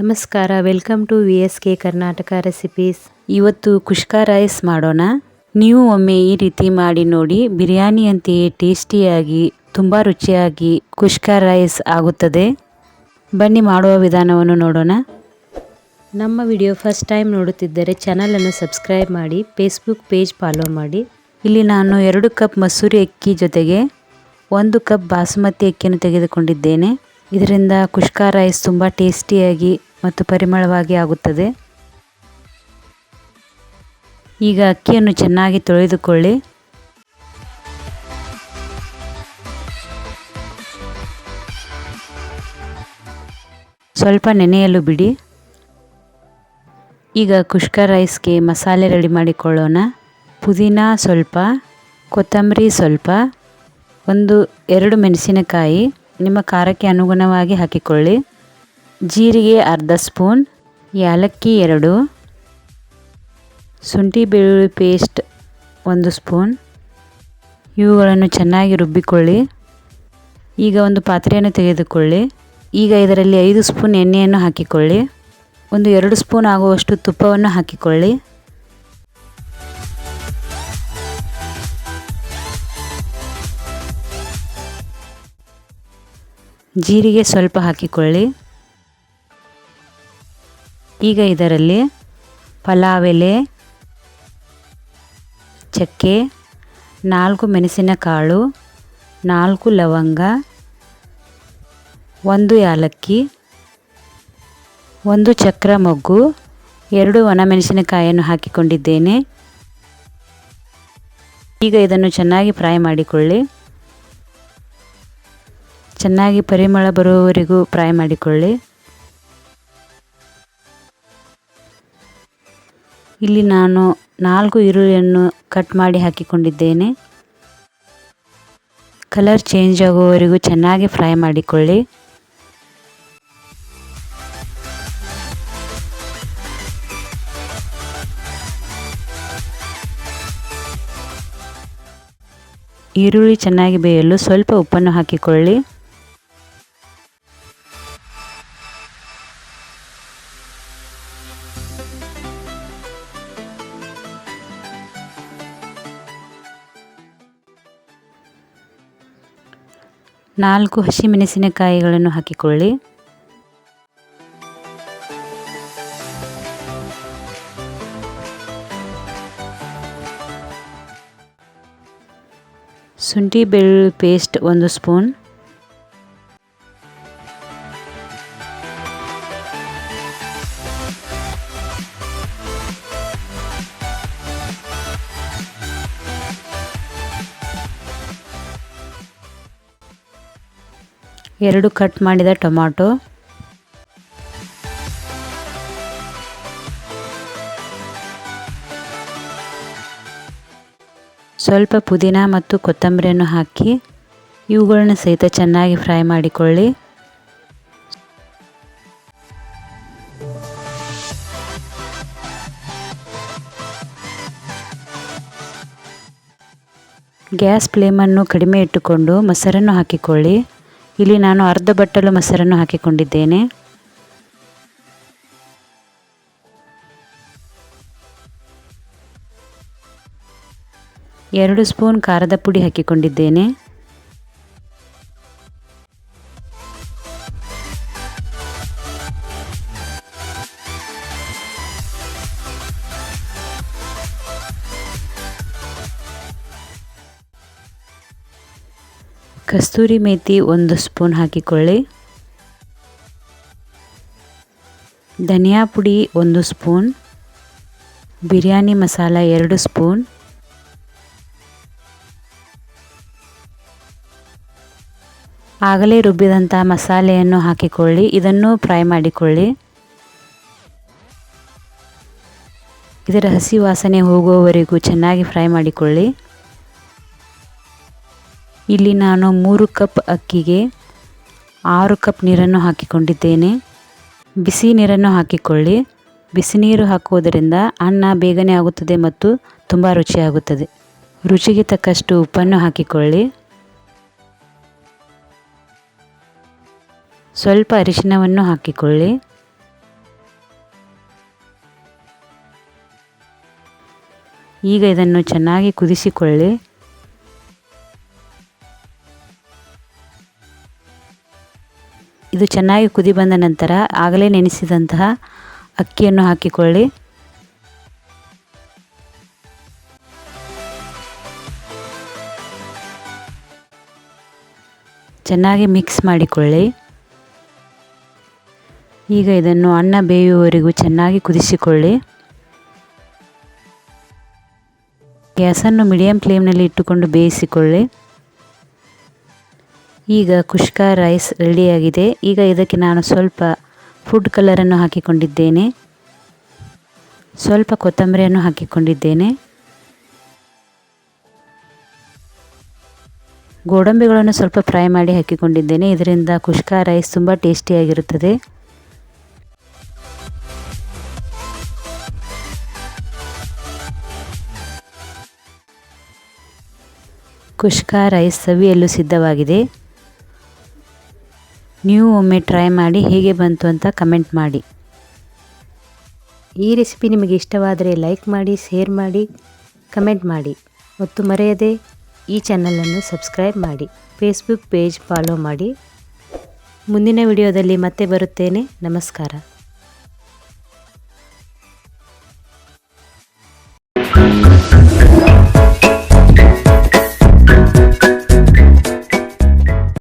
ನಮಸ್ಕಾರ, welcome to VSK Karnataka recipes. ಇವತ್ತು kushka rice ಮಾಡೋಣ. ನೀವು ಒಮ್ಮೆ ಈ ರೀತಿ ಮಾಡಿ ನೋಡಿ. ಬಿರಿಯಾನಿಯಂತೆಯೇ ಟೇಸ್ಟಿಯಾಗಿ ತುಂಬ ರುಚಿಯಾಗಿ ಕುಷ್ಕಾ ರೈಸ್ ಆಗುತ್ತದೆ. ಬನ್ನಿ ಮಾಡುವ ವಿಧಾನವನ್ನು ನೋಡೋಣ. ನಮ್ಮ ವಿಡಿಯೋ ಫಸ್ಟ್ ಟೈಮ್ ನೋಡುತ್ತಿದ್ದರೆ ಚಾನಲನ್ನು ಸಬ್ಸ್ಕ್ರೈಬ್ ಮಾಡಿ, ಫೇಸ್ಬುಕ್ ಪೇಜ್ ಫಾಲೋ ಮಾಡಿ. ಇಲ್ಲಿ ನಾನು 2 ಕಪ್ ಮಸೂರಿ ಅಕ್ಕಿ ಜೊತೆಗೆ 1 ಕಪ್ ಬಾಸುಮತಿ ಅಕ್ಕಿಯನ್ನು ತೆಗೆದುಕೊಂಡಿದ್ದೇನೆ. ಇದರಿಂದ ಕುಷ್ಕಾ ರೈಸ್ ತುಂಬ ಟೇಸ್ಟಿಯಾಗಿ ಮತ್ತು ಪರಿಮಳವಾಗಿ ಆಗುತ್ತದೆ. ಈಗ ಅಕ್ಕಿಯನ್ನು ಚೆನ್ನಾಗಿ ತೊಳೆದುಕೊಳ್ಳಿ. ಸ್ವಲ್ಪ ನೆನೆಯಲು ಬಿಡಿ. ಈಗ ಕುಷ್ಕಾ ರೈಸ್ಗೆ ಮಸಾಲೆ ರೆಡಿ ಮಾಡಿಕೊಳ್ಳೋಣ. ಪುದೀನ ಸ್ವಲ್ಪ, ಕೊತ್ತಂಬರಿ ಸ್ವಲ್ಪ, 2 ಮೆಣಸಿನಕಾಯಿ ನಿಮ್ಮ ಖಾರಕ್ಕೆ ಅನುಗುಣವಾಗಿ ಹಾಕಿಕೊಳ್ಳಿ. ಜೀರಿಗೆ ಅರ್ಧ ಸ್ಪೂನ್, ಏಲಕ್ಕಿ 2, ಶುಂಠಿ ಬೆಳ್ಳುಳ್ಳಿ ಪೇಸ್ಟ್ 1 ಸ್ಪೂನ್. ಇವುಗಳನ್ನು ಚೆನ್ನಾಗಿ ರುಬ್ಬಿಕೊಳ್ಳಿ. ಈಗ ಒಂದು ಪಾತ್ರೆಯನ್ನು ತೆಗೆದುಕೊಳ್ಳಿ. ಈಗ ಇದರಲ್ಲಿ 5 ಸ್ಪೂನ್ ಎಣ್ಣೆಯನ್ನು ಹಾಕಿಕೊಳ್ಳಿ. 2 ಸ್ಪೂನ್ ಆಗುವಷ್ಟು ತುಪ್ಪವನ್ನು ಹಾಕಿಕೊಳ್ಳಿ. ಜೀರಿಗೆ ಸ್ವಲ್ಪ ಹಾಕಿಕೊಳ್ಳಿ. ಈಗ ಇದರಲ್ಲಿ ಪಲಾವ್ ಎಲೆ, ಚಕ್ಕೆ, 4 ಮೆಣಸಿನಕಾಳು, 4 ಲವಂಗ, 1 ಏಲಕ್ಕಿ, 1 ಚಕ್ರ ಮೊಗ್ಗು, 2 ಒಣಮೆಣಸಿನಕಾಯಿಯನ್ನು ಹಾಕಿಕೊಂಡಿದ್ದೇನೆ. ಈಗ ಇದನ್ನು ಚೆನ್ನಾಗಿ ಫ್ರೈ ಮಾಡಿಕೊಳ್ಳಿ. ಚೆನ್ನಾಗಿ ಪರಿಮಳ ಬರುವವರೆಗೂ ಫ್ರೈ ಮಾಡಿಕೊಳ್ಳಿ. ಇಲ್ಲಿ ನಾನು 4 ಈರುಳ್ಳಿಯನ್ನು ಕಟ್ ಮಾಡಿ ಹಾಕಿಕೊಂಡಿದ್ದೇನೆ. ಕಲರ್ ಚೇಂಜ್ ಆಗುವವರೆಗೂ ಚೆನ್ನಾಗಿ ಫ್ರೈ ಮಾಡಿಕೊಳ್ಳಿ. ಈರುಳ್ಳಿ ಚೆನ್ನಾಗಿ ಬೇಯಲು ಸ್ವಲ್ಪ ಉಪ್ಪನ್ನು ಹಾಕಿಕೊಳ್ಳಿ. ನಾಲ್ಕು ಹಸಿಮೆಣಸಿನಕಾಯಿಗಳನ್ನು ಹಾಕಿಕೊಳ್ಳಿ. ಶುಂಠಿ ಬೆಳ್ಳುಳ್ಳಿ ಪೇಸ್ಟ್ 1 ಸ್ಪೂನ್. ಎರಡು ಕಟ್ ಮಾಡಿದ ಟೊಮಾಟೊ, ಸ್ವಲ್ಪ ಪುದೀನ ಮತ್ತು ಕೊತ್ತಂಬರಿಯನ್ನು ಹಾಕಿ ಇವುಗಳನ್ನು ಸಹಿತ ಚೆನ್ನಾಗಿ ಫ್ರೈ ಮಾಡಿಕೊಳ್ಳಿ. ಗ್ಯಾಸ್ ಫ್ಲೇಮನ್ನು ಕಡಿಮೆ ಇಟ್ಟುಕೊಂಡು ಮೊಸರನ್ನು ಹಾಕಿಕೊಳ್ಳಿ. ಇಲ್ಲಿ ನಾನು ಅರ್ಧ ಬಟ್ಟಲು ಮೊಸರನ್ನು ಹಾಕಿಕೊಂಡಿದ್ದೇನೆ. ಎರಡು ಸ್ಪೂನ್ ಖಾರದ ಪುಡಿ ಹಾಕಿಕೊಂಡಿದ್ದೇನೆ. ಕಸ್ತೂರಿ ಮೇಥಿ 1 ಸ್ಪೂನ್ ಹಾಕಿಕೊಳ್ಳಿ. ಧನಿಯಾ ಪುಡಿ 1 ಸ್ಪೂನ್, ಬಿರಿಯಾನಿ ಮಸಾಲ 2 ಸ್ಪೂನ್, ಆಗಲೇ ರುಬ್ಬಿದಂಥ ಮಸಾಲೆಯನ್ನು ಹಾಕಿಕೊಳ್ಳಿ. ಇದನ್ನು ಫ್ರೈ ಮಾಡಿಕೊಳ್ಳಿ. ಇದರ ಹಸಿ ವಾಸನೆ ಹೋಗುವವರೆಗೂ ಚೆನ್ನಾಗಿ ಫ್ರೈ ಮಾಡಿಕೊಳ್ಳಿ. ಇಲ್ಲಿ ನಾನು 3 ಕಪ್ ಅಕ್ಕಿಗೆ 6 ಕಪ್ ನೀರನ್ನು ಹಾಕಿಕೊಂಡಿದ್ದೇನೆ. ಬಿಸಿ ನೀರನ್ನು ಹಾಕಿಕೊಳ್ಳಿ. ಬಿಸಿ ನೀರು ಹಾಕುವುದರಿಂದ ಅನ್ನ ಬೇಗನೆ ಆಗುತ್ತದೆ ಮತ್ತು ತುಂಬ ರುಚಿಯಾಗುತ್ತದೆ. ರುಚಿಗೆ ತಕ್ಕಷ್ಟು ಉಪ್ಪನ್ನು ಹಾಕಿಕೊಳ್ಳಿ. ಸ್ವಲ್ಪ ಅರಿಶಿನವನ್ನು ಹಾಕಿಕೊಳ್ಳಿ. ಈಗ ಇದನ್ನು ಚೆನ್ನಾಗಿ ಕುದಿಸಿಕೊಳ್ಳಿ. ಇದು ಚೆನ್ನಾಗಿ ಕುದಿ ಬಂದ ನಂತರ ಆಗಲೇ ನೆನೆಸಿದಂತಹ ಅಕ್ಕಿಯನ್ನು ಹಾಕಿಕೊಳ್ಳಿ. ಚೆನ್ನಾಗಿ ಮಿಕ್ಸ್ ಮಾಡಿಕೊಳ್ಳಿ. ಈಗ ಇದನ್ನು ಅನ್ನ ಬೇಯುವವರೆಗೂ ಚೆನ್ನಾಗಿ ಕುದಿಸಿಕೊಳ್ಳಿ. ಗ್ಯಾಸನ್ನು ಮೀಡಿಯಂ ಫ್ಲೇಮ್ನಲ್ಲಿ ಇಟ್ಟುಕೊಂಡು ಬೇಯಿಸಿಕೊಳ್ಳಿ. ಈಗ ಕುಷ್ಕಾ ರೈಸ್ ರೆಡಿಯಾಗಿದೆ. ಈಗ ಇದಕ್ಕೆ ನಾನು ಸ್ವಲ್ಪ ಫುಡ್ ಕಲರನ್ನು ಹಾಕಿಕೊಂಡಿದ್ದೇನೆ, ಸ್ವಲ್ಪ ಕೊತ್ತಂಬರಿಯನ್ನು ಹಾಕಿಕೊಂಡಿದ್ದೇನೆ. ಗೋಡಂಬಿಗಳನ್ನು ಸ್ವಲ್ಪ ಫ್ರೈ ಮಾಡಿ ಹಾಕಿಕೊಂಡಿದ್ದೇನೆ. ಇದರಿಂದ ಕುಷ್ಕಾ ರೈಸ್ ತುಂಬ ಟೇಸ್ಟಿಯಾಗಿರುತ್ತದೆ. ಕುಷ್ಕಾ ರೈಸ್ ಸವಿಯಲು ಸಿದ್ಧವಾಗಿದೆ. ನೀವು ಒಮ್ಮೆ ಟ್ರೈ ಮಾಡಿ ಹೇಗೆ ಬಂತು ಅಂತ ಕಮೆಂಟ್ ಮಾಡಿ. ಈ ರೆಸಿಪಿ ನಿಮಗೆ ಇಷ್ಟವಾದರೆ ಲೈಕ್ ಮಾಡಿ, ಶೇರ್ ಮಾಡಿ, ಕಮೆಂಟ್ ಮಾಡಿ ಮತ್ತು ಮರೆಯದೆ ಈ ಚಾನಲನ್ನು ಸಬ್ಸ್ಕ್ರೈಬ್ ಮಾಡಿ. ಫೇಸ್ಬುಕ್ ಪೇಜ್ ಫಾಲೋ ಮಾಡಿ. ಮುಂದಿನ ವಿಡಿಯೋದಲ್ಲಿ ಮತ್ತೆ ಬರುತ್ತೇನೆ. ನಮಸ್ಕಾರ.